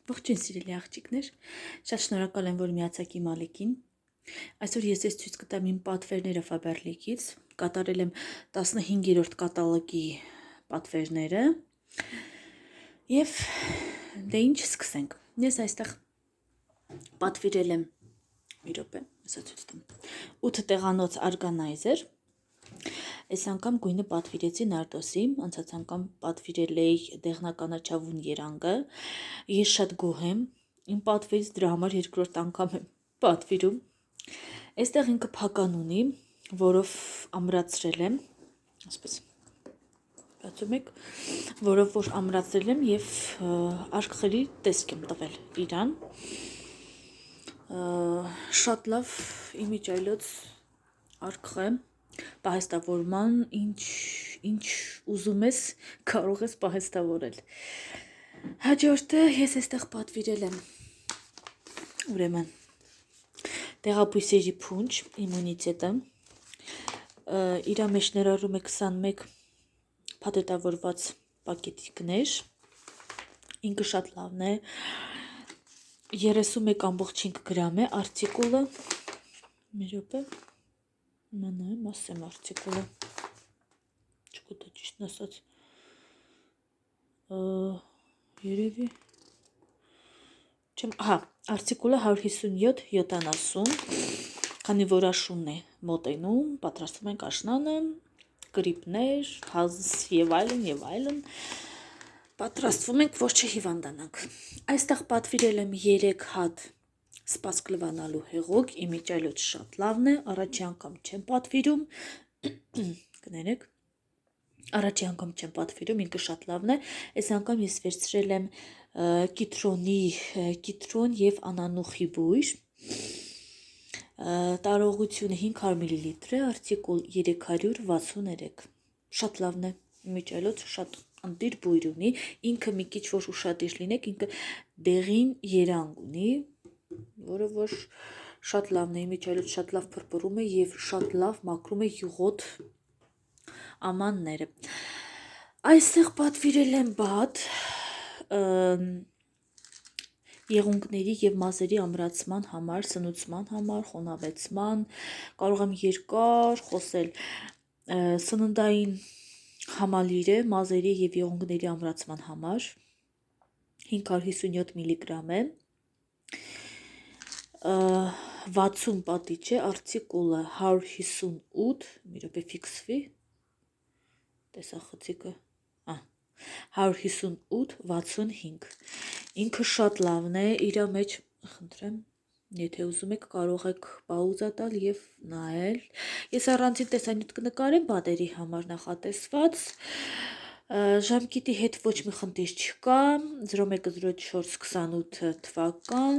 Ողջույն սիրելի աղջիկներ, շատ շնորհակալ եմ, որ միացաք իմ ալիքին։ Այսօր ես ցույց կտամ իմ պատվերները Faberlic-ից, կատարել եմ 15-րդ կատալոգի պատվերները եւ դե ինչ սկսենք։ Ես այստեղ պատվիրել եմ մի րոպե, հեսա ցույց տամ 8 տեղանոց organizer։ Այս անգամ գույնը պատվիրեցի Նարդոսի, անցած անգամ պատվիրել էի դեղնականաչավուն երանգը։ Ես շատ գոհ եմ, իմ պատվերից դրա համար երկրորդ անգամ եմ պատվիրում։ Այստեղ ինքը փական ունի, որով ամրացրել եմ, ասպես բացում եք, որով որ ամրացրել եմ եւ արկղերի տեսք եմ տվել իրան։ Շատ լավ իմիջիայլոց արկղ է, պահեստավորման, ինչ ուզում ես, կարող ես պահեստավորել։ Հաջորդը ես այստեղ պատվիրել եմ ուրեմն դեղաբույսերի փունջ, իմունիտետը, իրա մեջ ներառում է 21 փաթեթավորված պակետիկներ, ինքը շատ լավն է, 31.5 գրամ է, արտիկուլը, մի րոպե, մանայեմ, ասեմ արտիկուլը, չգիտեմ ճիշտն ասած, երևի, արտիկուլը 157.70, քանի որ աշունն է մոտենում, պատրաստում ենք աշնանը, գրիպներ, հազ եւ այլն, պատրաստվում ենք, որ չհիվանդանանք։ Այստեղ պատվիրել եմ 3 հատ սպասք լվանալու հեղուկ, իմիջիայլոց շատ լավն է, առաջի անգամ չեմ պատվիրում, կներեք, առաջի անգամ չեմ պատվիրում, ինքը շատ լավն է, այս անգամ ես վերցրել եմ կիտրոն եւ անանուխի բույր, տարողությունը 500 մլ է, արտիկուլ 363, շատ լավն է, իմիջիայլոց շատ ընտիր բույր ունի, ինքը մի քիչ որ ուշադիր լինեք, ինքը դեղին երանգ ունի, որը որ շատ լավն է, իմիջիայլոց շատ լավ փրփրում է եւ շատ լավ մաքրում է յուղոտ ամանները։ Այստեղ պատվիրել եմ բադ եղունգների եւ մազերի ամրացման համար, սնուցման համար, խոնավեցման, կարող եմ երկար խոսել, սննդային համալիր է մազերի եւ եղունգների ամրացման համար, 557 մգ է, 60 պատիչ է, արտիկուլը 158, մի րոպե ֆիքսվի, տեսախցիկը, 158.65, ինքը շատ լավն է, իրա մեջ, խնդրեմ, եթե ուզում եք կարող եք պաուզա տալ եւ նայել։ Ես առանցին տեսանյութ կնկարեմ բադերի համար նախատեսված, ժամկետի հետ ոչ մի խնդիր չկա, 010428 թվական,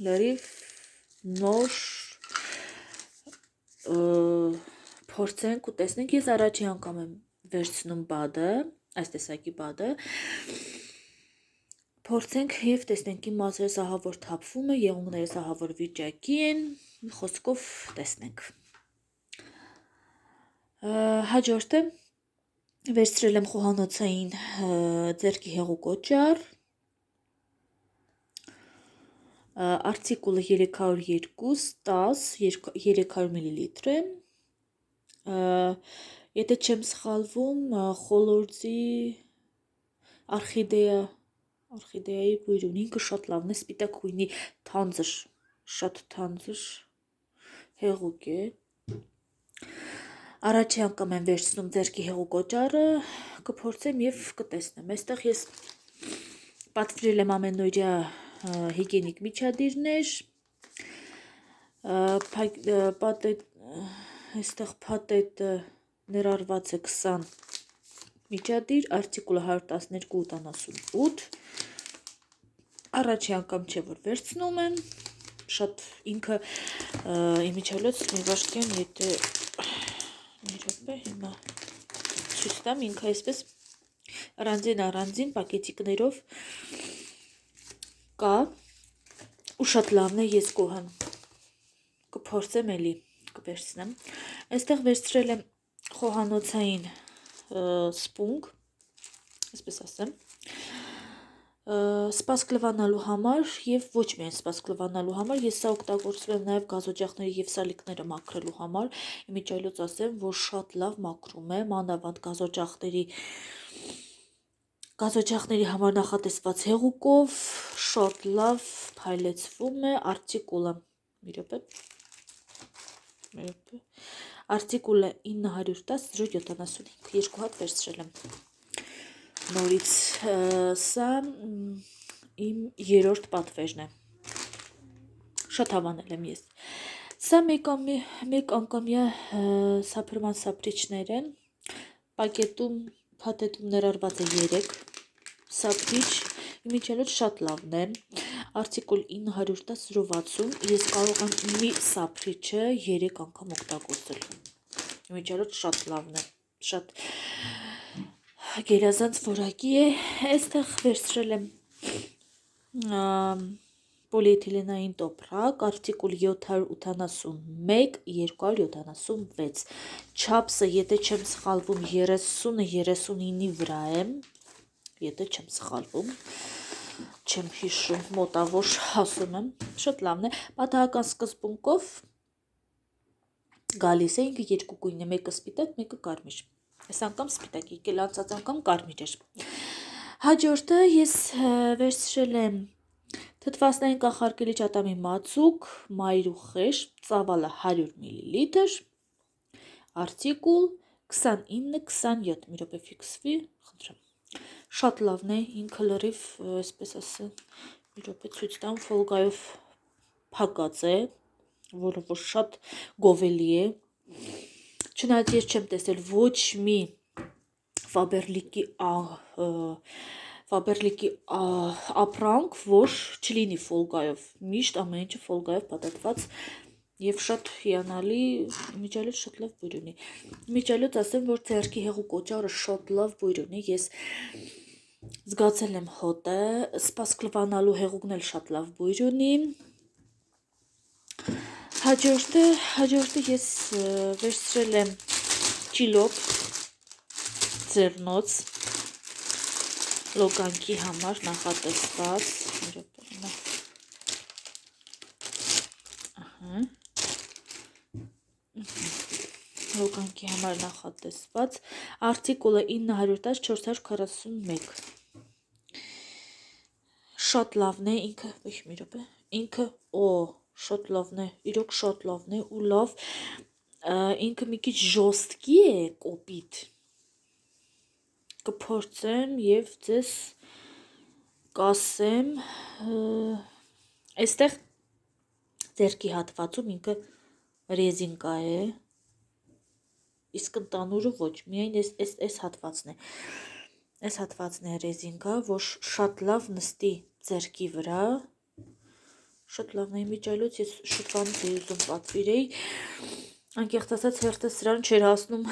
լրիվ նոր փորձենք ու տեսնենք, ես առաջի անգամ եմ վերցնում բադը, այս տեսակի բադը, փորձենք եւ տեսնենք իմ մազերը սահավոր թափվում է, եղունգները սահավոր վիճակի են, խոսքով տեսնենք։ Հաջորդը վերցրել եմ խոհանոցային ձեռքի հեղուկ օճառ, արտիկուլը 302, 10, 300 մլ է, եթե չեմ սխալվում, խոլորձի արխիդեայի բույր ունի, ինքը շատ լավն է, սպիտակ գույնի թանձր, շատ թանձր հեղուկ է։ Առաջի անգամ եմ վերցնում ձեռքի հեղուկ օճառը, կփորձեմ եւ կտեսնեմ։ Այստեղ ես պատվիրել եմ ամենօրյա հիգիենիկ միջադիրներ, այստեղ փաթեթը ներառված է 20 միջադիր, արտիկուլը 112.88, առաջի անգամ չէ որ վերցնում եմ, շատ ինքը իմիջիայլոց մի վաշկեն, եթե մի րոպե հիմա ցույց տամ, ինքը այսպես առանձին պակետիկներով կա ու շատ լավն է, ես գոհ եմ, կփորձեմ էլի կվերցնեմ։ Այստեղ վերցրել եմ խոհանոցային սպունգ, այսպես ասեմ, սպասք լվանալու համար եւ ոչ միայն սպասք լվանալու համար, ես սա օգտագործում եմ նաեւ գազօջախների եւ սալիկները մաքրելու համար։ Իմիջիայլոց ասեմ, որ շատ լավ մաքրում է, մանավանդ գազօջախների համար նախատեսված հեղուկով, շատ լավ փայլեցվում է արտիկուլը։ Մի րոպե։ Արտիկուլը 910-075, երկու հատ վերցրել եմ։ Նորից սա իմ երրորդ պատվերն է, շատ հավանել եմ ես։ Սա մեկ անգամյա սափրման սափրիչներ են, պակետում փաթեթում ներառված է 3 սափրիչ, իմիջիայլոց շատ լավն է, արտիկուլ 910-060, ես կարող եմ մի սափրիչը 3 անգամ օգտագործել, իմիջիայլոց շատ լավն է, շատ գերազանց որակի է, այստեղ վերցրել եմ պոլիէթիլենային տոպրակ, արտիկուլ 781, 276, չափսը, եթե չեմ սխալվում, 30-39-ի վրա եմ, եթե չեմ սխալվում, չեմ հիշում, մոտավոր ասում եմ, շատ լավն է, պատահական սկզբունքով գալիս է, ինքը երկու գույն է, մեկը սպիտակ, մեկը կարմիր, այս անգամ սպիտակ, եկել անցած անգամ կարմիր էր։ Հաջորդը ես վերցրել եմ թթվասնային կանխարգելիչ ատամի մածուկ, մայր ու խեշ, ծավալը 100 մլ, արտիկուլ 29-27, մի րոպե ֆիքսվի, խնդրեմ, շատ լավն է, ինքը լրիվ, այսպես ասեմ, մի րոպե ցույց տամ, ֆոլգայով փակած է, որը որ շատ գովելի է, չնայած ես չեմ տեսել ոչ մի Ֆաբերլիկի ապրանք, որ չլինի ֆոլգայով, միշտ ամեն ինչը ֆոլգայով փաթաթված եւ շատ հիանալի, իմիջիայլոց շատ լավ բույր ունի։ Իմիջիայլոց ասեմ, որ ձեռքի հեղուկ օճառը շատ լավ բույր ունի, ես զգացել եմ հոտը, սպասք լվանալու հեղուկն էլ շատ լավ բույր ունի։ Հաջորդը ես վերցրել եմ ճիլոպ ձեռնոց լոկանքի համար նախատեսված, լոկանքի համար նախատեսված, արտիկուլը 910-441, շատ լավն է, ինքը, շատ լավն է, իրոք շատ լավն է ու լավ, ինքը մի քիչ ժոստկի է, կոպիտ, կփորձեմ եւ ձեզ կասեմ, այստեղ ձեռքի հատվածում ինքը ռեզինկա է, իսկ ընտանուրը ոչ, միայն այս հատվածն է ռեզինկա, որ շատ լավ նստի ձեռքի վրա, շատ լավն է, իմիջիայլոց ես շուտվանից էի ուզում պատվիրեի, անկեղծ ասած հերթը սրան չէր հասնում,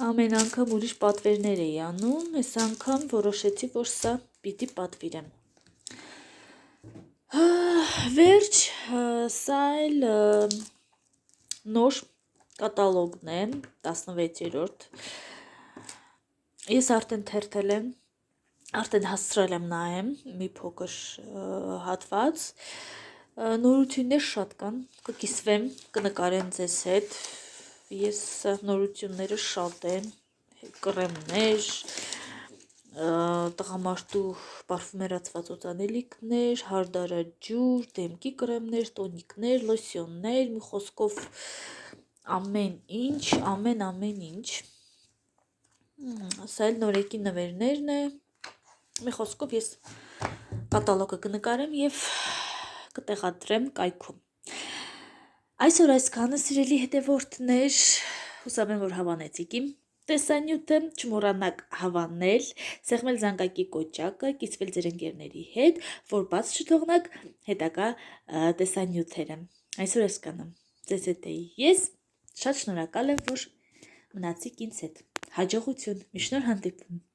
ամեն անգամ ուրիշ պատվերներ էի անում, այս անգամ որոշեցի, որ սա պիտի պատվիրեմ։ Վերջ, սա էլ նոր կատալոգն է, 16-րդ, ես արդեն թերթել եմ, արդեն հասցրել եմ նայեմ մի փոքր հատված, նորություններ շատ կան, կկիսվեմ, կնկարեմ ձեզ հետ, ես նորությունները շատ են, կրեմներ, տղամարդու պարֆումերացված օծանելիքներ, հարդարաջուր, դեմքի կրեմներ, տոնիկներ, լոսյոններ, մի խոսքով ամեն ինչ, սա էլ նորեկի նվերներն է, մի խոսքով ես կատալոգը կնկարեմ եւ կտեղադրեմ կայքում։ Այսօր այսքանը, սիրելի հետևորդներ, հուսամ եմ, որ հավանեցիք իմ տեսանյութը, չմոռանաք հավանել, սեղմել զանգակի կոճակը, կիսվել ձեր ընկերների հետ, որ բաց չթողնաք հետագա տեսանյութերը։ Այսօր այսքանը, ձեզ հետ էի ես, շատ շնորհակալ եմ, որ մնացիք ինձ հետ։ Հաջողություն, մի շնորհ հանդիպում։